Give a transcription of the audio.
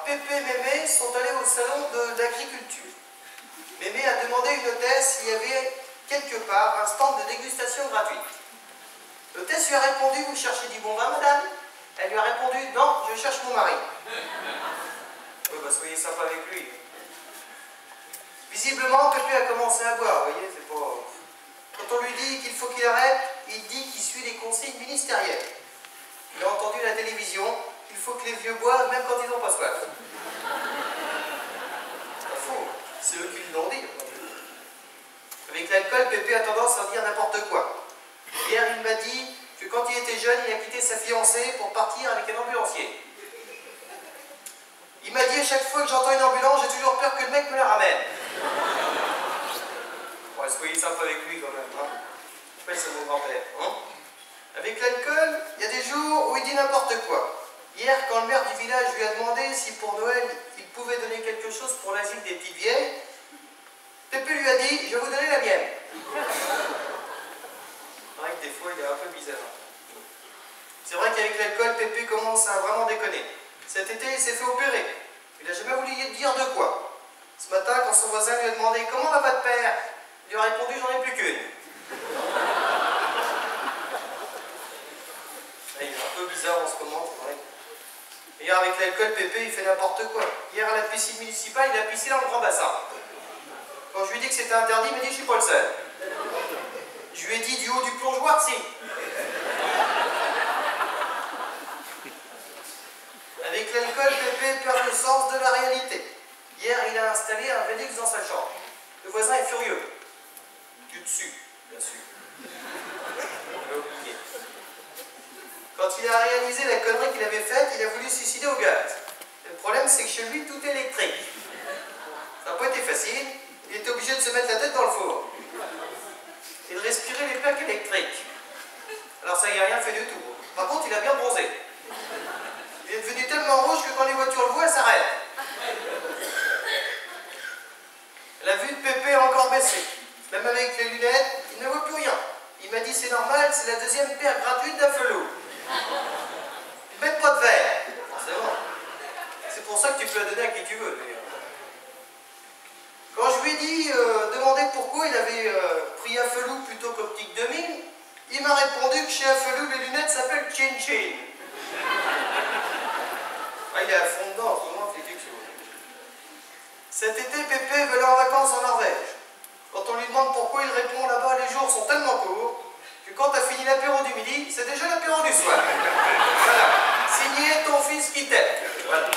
Pépé et Mémé sont allés au salon de l'agriculture. Mémé a demandé à une hôtesse s'il y avait quelque part un stand de dégustation gratuite. L'hôtesse lui a répondu: vous cherchez du bon vin, madame? Elle lui a répondu: non, je cherche mon mari. Oui, bah soyez sympa avec lui. Visiblement, Pépé a commencé à boire, vous voyez, c'est pas... Quand on lui dit qu'il faut qu'il arrête, il dit qu'il suit les consignes ministérielles. Il a entendu à la télévision qu'il faut que les vieux boivent même quand ils n'ont pas soif. C'est pas faux, c'est eux qui l'ont dit. Avec l'alcool, Pépé a tendance à dire n'importe quoi. Hier, il m'a dit que quand il était jeune, il a quitté sa fiancée pour partir avec un ambulancier. Il m'a dit: à chaque fois que j'entends une ambulance, j'ai toujours peur que le mec me la ramène. Ouais, soyez sympa avec lui quand même, hein. Je sais pas si c'est mon grand-père, hein. Avec l'alcool, il y a des jours où il dit n'importe quoi. Hier, quand le maire du village lui a demandé si pour Noël, il pouvait donner quelque chose pour l'asile des petites vieilles, Pépé lui a dit: je vais vous donner la mienne. C'est vrai que des fois, il est un peu bizarre. C'est vrai qu'avec l'alcool, Pépé commence à vraiment déconner. Cet été, il s'est fait opérer. Il n'a jamais voulu dire de quoi. Ce matin, quand son voisin lui a demandé: comment va votre père? Il lui a répondu: j'en ai plus qu'une. Il est un peu bizarre en ce moment, c'est vrai. Hier, avec l'alcool, Pépé, il fait n'importe quoi. Hier, à la piscine municipale, il a pissé dans le grand bassin. Quand je lui ai dit que c'était interdit, il m'a dit: je suis pas le seul. Je lui ai dit: du haut du plongeoir, si. Avec l'alcool, Pépé perd le sens de la réalité. Hier, il a installé un Velux dans sa chambre. Le voisin est furieux. Du dessus, bien sûr. On l'a oublié. Quand il a réalisé la connerie qu'il avait faite, il a voulu se suicider au gaz. Le problème, c'est que chez lui, tout est électrique. Ça n'a pas été facile. Il était obligé de se mettre la tête dans le four et de respirer les plaques électriques. Alors ça n'y a rien fait du tout. Par contre, il a bien bronzé. Il est devenu tellement rouge que quand les voitures le voient, elles s'arrêtent. La vue de Pépé a encore baissé. Même avec les lunettes, il ne voit plus rien. Il m'a dit: c'est normal, c'est la deuxième paire gratuite d'un felou. Ils mettent pas de verre. C'est bon. C'est pour ça que tu peux la donner à qui tu veux, d'ailleurs. Quand je lui ai dit, demander pourquoi il avait pris Affelou plutôt qu'Optique 2000, il m'a répondu que chez Affelou, les lunettes s'appellent Chin Chin. Ah, il est à fond dedans, en ce moment, il fait quelque chose. Cet été, Pépé veut aller en vacances en Norvège. Quand on lui demande pourquoi, il répond: là-bas, les jours sont tellement courts que quand tu as fini l'apéro du midi, c'est déjà l'apéro du soir. Voilà. Signé ton fils qui t'aime. Voilà.